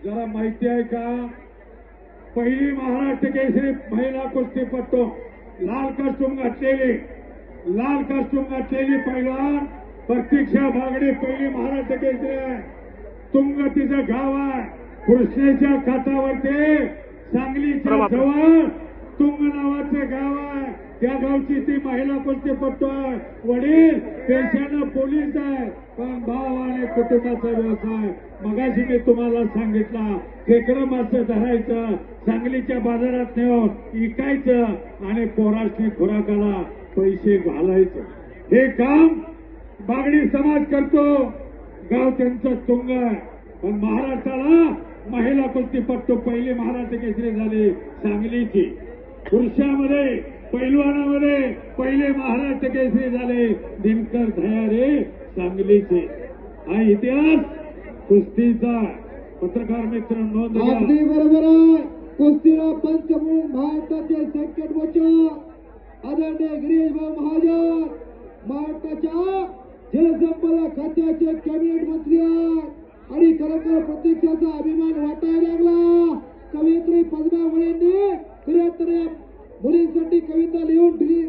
जरा माहिती आहे का? पहिली महाराष्ट्र केसरी महिला कुस्तीपटू लाल कॉस्ट्यूम घातलेली पहिलवान प्रतीक्षा बागडे पहिली महाराष्ट्र केसरी आहे. तुंग तिचं गाव आहे. कृष्णेच्या काठावरती सांगलीच्या जवळ तुंग नावाचं गाव आहे. त्या गावची ती महिला कुस्तीपटू आहे. वडील पेशानं पोलीस आहे, पण भाव आणि कुटुंबाचा व्यवसाय. मगाशी मी तुम्हाला सांगितला, खेकडं मासे धरायचं, सांगलीच्या बाजारात नेऊन विकायचं आणि पोराशी खुराकाला पैसे घालायचं. हे काम बागडी समाज करतो. गाव त्यांचं तुंग आहे. पण महाराष्ट्राला महिला कुस्तीपटू पहिली महाराष्ट्र केसरी झाली सांगलीची. पुरुषामध्ये पैलवानामध्ये पहिले महाराष्ट्र केसरी झाले दिनकर धयारे सांगलीचे. हा इतिहास कुस्तीचा. पत्रकार मित्र नोंद घ्या. अगदी बरोबर आहे. कुस्तीला पंच म्हणून भारताचे संकट मोर्चा आदरणीय गिरीश भाऊ महाजन महाराष्ट्राच्या जलसंपदा खात्याचे कॅबिनेट मंत्री आहेत आणि खरोखर प्रतीक्षाचा अभिमान वाटायला लागला. कवयित्री पद्मा मुलींनी खऱ्या तर मुलींसाठी कविता लिहून ठेवली